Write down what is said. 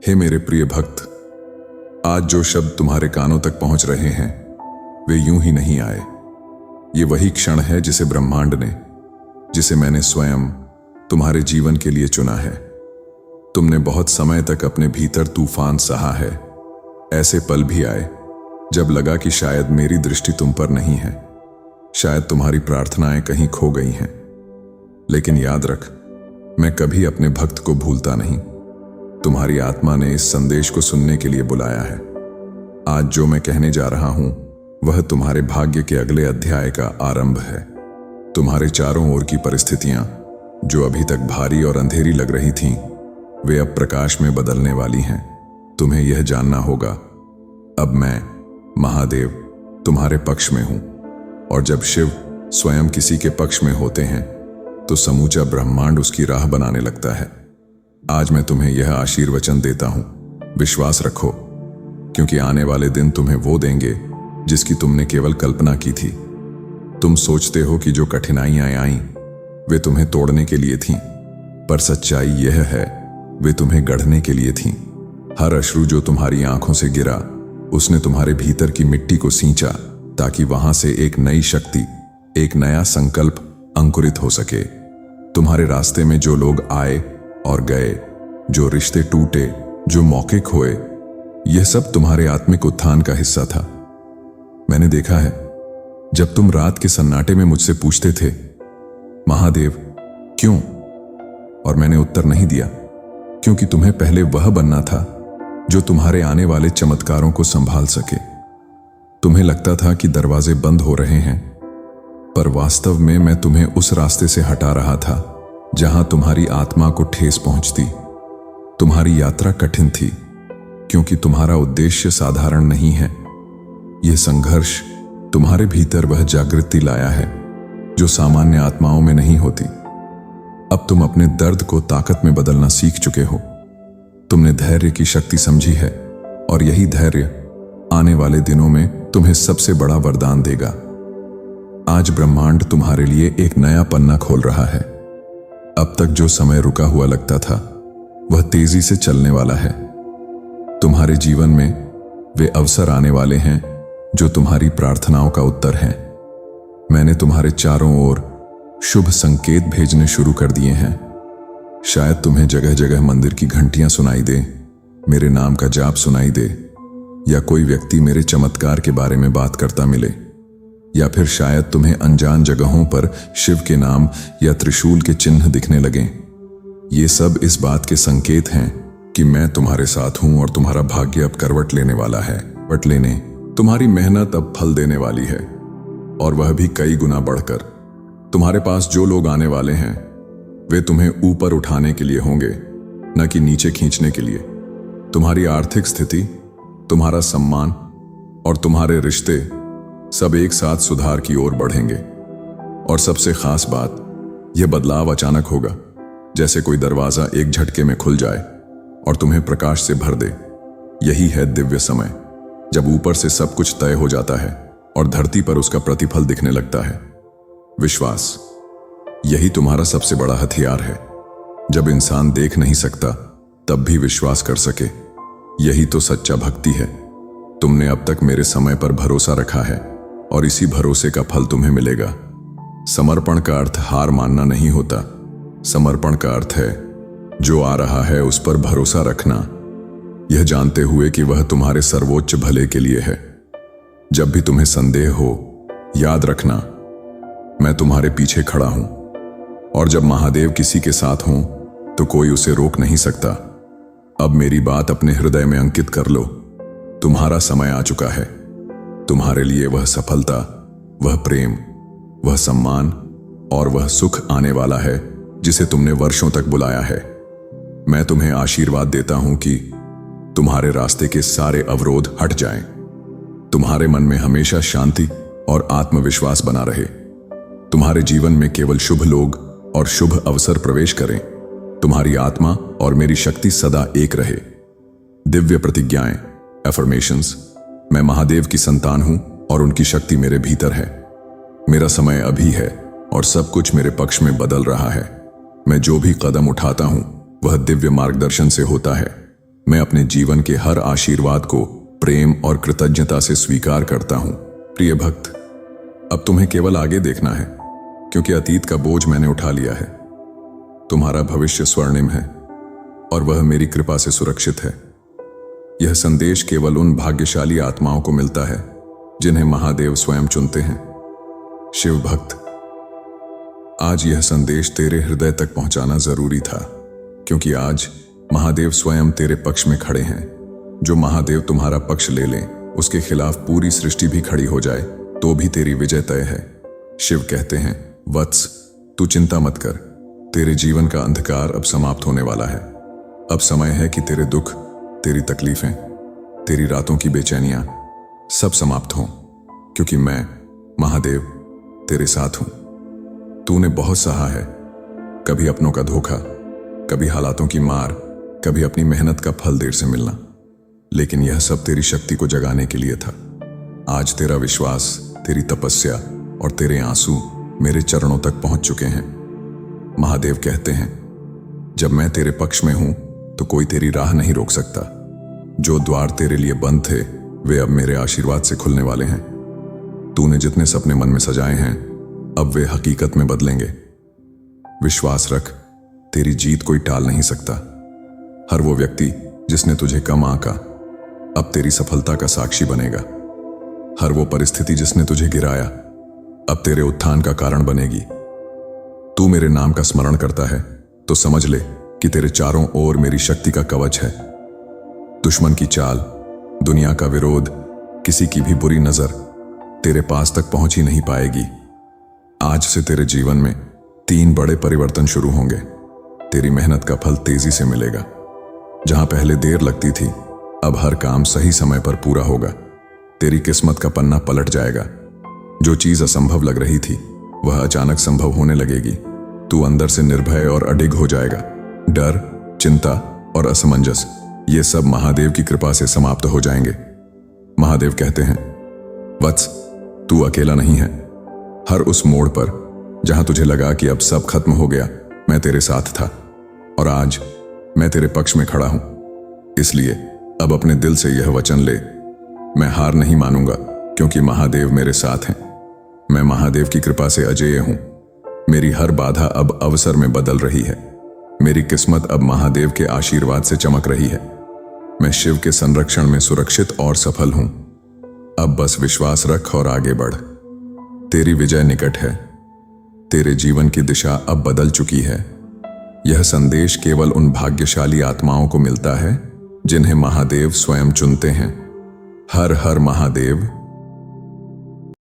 हे मेरे प्रिय भक्त, आज जो शब्द तुम्हारे कानों तक पहुंच रहे हैं वे यूं ही नहीं आए। ये वही क्षण है जिसे ब्रह्मांड ने, जिसे मैंने स्वयं तुम्हारे जीवन के लिए चुना है। तुमने बहुत समय तक अपने भीतर तूफान सहा है। ऐसे पल भी आए जब लगा कि शायद मेरी दृष्टि तुम पर नहीं है, शायद तुम्हारी प्रार्थनाएं कहीं खो गई हैं। लेकिन याद रख, मैं कभी अपने भक्त को भूलता नहीं। तुम्हारी आत्मा ने इस संदेश को सुनने के लिए बुलाया है। आज जो मैं कहने जा रहा हूं वह तुम्हारे भाग्य के अगले अध्याय का आरंभ है। तुम्हारे चारों ओर की परिस्थितियां जो अभी तक भारी और अंधेरी लग रही थीं, वे अब प्रकाश में बदलने वाली हैं। तुम्हें यह जानना होगा, अब मैं महादेव तुम्हारे पक्ष में हूं, और जब शिव स्वयं किसी के पक्ष में होते हैं तो समूचा ब्रह्मांड उसकी राह बनाने लगता है। आज मैं तुम्हें यह आशीर्वचन देता हूं, विश्वास रखो, क्योंकि आने वाले दिन तुम्हें वो देंगे जिसकी तुमने केवल कल्पना की थी। तुम सोचते हो कि जो कठिनाइयां आईं वे तुम्हें तोड़ने के लिए थीं, पर सच्चाई यह है वे तुम्हें गढ़ने के लिए थीं। हर अश्रु जो तुम्हारी आंखों से गिरा उसने तुम्हारे भीतर की मिट्टी को सींचा, ताकि वहां से एक नई शक्ति, एक नया संकल्प अंकुरित हो सके। तुम्हारे रास्ते में जो लोग आए और गए, जो रिश्ते टूटे, जो मौके खोए, यह सब तुम्हारे आत्मिक उत्थान का हिस्सा था। मैंने देखा है, जब तुम रात के सन्नाटे में मुझसे पूछते थे, महादेव क्यों, और मैंने उत्तर नहीं दिया, क्योंकि तुम्हें पहले वह बनना था जो तुम्हारे आने वाले चमत्कारों को संभाल सके। तुम्हें लगता था कि दरवाजे बंद हो रहे हैं, पर वास्तव में मैं तुम्हें उस रास्ते से हटा रहा था जहां तुम्हारी आत्मा को ठेस पहुंचती। तुम्हारी यात्रा कठिन थी, क्योंकि तुम्हारा उद्देश्य साधारण नहीं है। यह संघर्ष तुम्हारे भीतर वह जागृति लाया है जो सामान्य आत्माओं में नहीं होती। अब तुम अपने दर्द को ताकत में बदलना सीख चुके हो। तुमने धैर्य की शक्ति समझी है, और यही धैर्य आने वाले दिनों में तुम्हें सबसे बड़ा वरदान देगा। आज ब्रह्मांड तुम्हारे लिए एक नया पन्ना खोल रहा है। अब तक जो समय रुका हुआ लगता था वह तेजी से चलने वाला है। तुम्हारे जीवन में वे अवसर आने वाले हैं जो तुम्हारी प्रार्थनाओं का उत्तर हैं। मैंने तुम्हारे चारों ओर शुभ संकेत भेजने शुरू कर दिए हैं। शायद तुम्हें जगह जगह मंदिर की घंटियां सुनाई दे, मेरे नाम का जाप सुनाई दे, या कोई व्यक्ति मेरे चमत्कार के बारे में बात करता मिले, या फिर शायद तुम्हें अनजान जगहों पर शिव के नाम या त्रिशूल के चिन्ह दिखने लगें। ये सब इस बात के संकेत हैं कि मैं तुम्हारे साथ हूं और तुम्हारा भाग्य अब करवट लेने वाला है। करवट लेने, तुम्हारी मेहनत अब फल देने वाली है, और वह भी कई गुना बढ़कर। तुम्हारे पास जो लोग आने वाले हैं वे तुम्हें ऊपर उठाने के लिए होंगे, न कि नीचे खींचने के लिए। तुम्हारी आर्थिक स्थिति, तुम्हारा सम्मान और तुम्हारे रिश्ते सब एक साथ सुधार की ओर बढ़ेंगे। और सबसे खास बात, यह बदलाव अचानक होगा, जैसे कोई दरवाजा एक झटके में खुल जाए और तुम्हें प्रकाश से भर दे। यही है दिव्य समय, जब ऊपर से सब कुछ तय हो जाता है और धरती पर उसका प्रतिफल दिखने लगता है। विश्वास, यही तुम्हारा सबसे बड़ा हथियार है। जब इंसान देख नहीं सकता तब भी विश्वास कर सके, यही तो सच्चा भक्ति है। तुमने अब तक मेरे समय पर भरोसा रखा है, और इसी भरोसे का फल तुम्हें मिलेगा। समर्पण का अर्थ हार मानना नहीं होता। समर्पण का अर्थ है जो आ रहा है उस पर भरोसा रखना, यह जानते हुए कि वह तुम्हारे सर्वोच्च भले के लिए है। जब भी तुम्हें संदेह हो, याद रखना, मैं तुम्हारे पीछे खड़ा हूं, और जब महादेव किसी के साथ हों तो कोई उसे रोक नहीं सकता। अब मेरी बात अपने हृदय में अंकित कर लो। तुम्हारा समय आ चुका है। तुम्हारे लिए वह सफलता, वह प्रेम, वह सम्मान और वह सुख आने वाला है जिसे तुमने वर्षों तक बुलाया है। मैं तुम्हें आशीर्वाद देता हूं कि तुम्हारे रास्ते के सारे अवरोध हट जाएं। तुम्हारे मन में हमेशा शांति और आत्मविश्वास बना रहे। तुम्हारे जीवन में केवल शुभ लोग और शुभ अवसर प्रवेश करें। तुम्हारी आत्मा और मेरी शक्ति सदा एक रहे। दिव्य प्रतिज्ञाएं, एफर्मेशंस, मैं महादेव की संतान हूं और उनकी शक्ति मेरे भीतर है। मेरा समय अभी है और सब कुछ मेरे पक्ष में बदल रहा है। मैं जो भी कदम उठाता हूं वह दिव्य मार्गदर्शन से होता है। मैं अपने जीवन के हर आशीर्वाद को प्रेम और कृतज्ञता से स्वीकार करता हूं। प्रिय भक्त, अब तुम्हें केवल आगे देखना है, क्योंकि अतीत का बोझ मैंने उठा लिया है। तुम्हारा भविष्य स्वर्णिम है और वह मेरी कृपा से सुरक्षित है। यह संदेश केवल उन भाग्यशाली आत्माओं को मिलता है जिन्हें महादेव स्वयं चुनते हैं। शिव भक्त, आज यह संदेश तेरे हृदय तक पहुंचाना जरूरी था, क्योंकि आज महादेव स्वयं तेरे पक्ष में खड़े हैं। जो महादेव तुम्हारा पक्ष ले लें, उसके खिलाफ पूरी सृष्टि भी खड़ी हो जाए तो भी तेरी विजय तय है। शिव कहते हैं, वत्स, तू चिंता मत कर, तेरे जीवन का अंधकार अब समाप्त होने वाला है। अब समय है कि तेरे दुख, तेरी तकलीफें, तेरी रातों की बेचैनियां सब समाप्त हों, क्योंकि मैं महादेव तेरे साथ हूं। तूने बहुत सहा है, कभी अपनों का धोखा, कभी हालातों की मार, कभी अपनी मेहनत का फल देर से मिलना, लेकिन यह सब तेरी शक्ति को जगाने के लिए था। आज तेरा विश्वास, तेरी तपस्या और तेरे आंसू मेरे चरणों तक पहुंच चुके हैं। महादेव कहते हैं, जब मैं तेरे पक्ष में हूं तो कोई तेरी राह नहीं रोक सकता। जो द्वार तेरे लिए बंद थे वे अब मेरे आशीर्वाद से खुलने वाले हैं। तूने जितने सपने मन में सजाए हैं अब वे हकीकत में बदलेंगे। विश्वास रख, तेरी जीत कोई टाल नहीं सकता। हर वो व्यक्ति जिसने तुझे कम आंका अब तेरी सफलता का साक्षी बनेगा। हर वो परिस्थिति जिसने तुझे गिराया अब तेरे उत्थान का कारण बनेगी। तू मेरे नाम का स्मरण करता है तो समझ ले कि तेरे चारों ओर मेरी शक्ति का कवच है। दुश्मन की चाल, दुनिया का विरोध, किसी की भी बुरी नजर तेरे पास तक पहुंच ही नहीं पाएगी। आज से तेरे जीवन में 3 बड़े परिवर्तन शुरू होंगे। तेरी मेहनत का फल तेजी से मिलेगा। जहां पहले देर लगती थी अब हर काम सही समय पर पूरा होगा। तेरी किस्मत का पन्ना पलट जाएगा। जो चीज असंभव लग रही थी वह अचानक संभव होने लगेगी। तू अंदर से निर्भय और अडिग हो जाएगा। डर, चिंता और असमंजस ये सब महादेव की कृपा से समाप्त हो जाएंगे। महादेव कहते हैं, वत्स, तू अकेला नहीं है। हर उस मोड़ पर जहां तुझे लगा कि अब सब खत्म हो गया, मैं तेरे साथ था और आज मैं तेरे पक्ष में खड़ा हूं। इसलिए अब अपने दिल से यह वचन ले, मैं हार नहीं मानूंगा, क्योंकि महादेव मेरे साथ हैं। मैं महादेव की कृपा से अजेय हूं। मेरी हर बाधा अब अवसर में बदल रही है। मेरी किस्मत अब महादेव के आशीर्वाद से चमक रही है। मैं शिव के संरक्षण में सुरक्षित और सफल हूं। अब बस विश्वास रख और आगे बढ़। तेरी विजय निकट है। तेरे जीवन की दिशा अब बदल चुकी है। यह संदेश केवल उन भाग्यशाली आत्माओं को मिलता है जिन्हें महादेव स्वयं चुनते हैं। हर हर महादेव।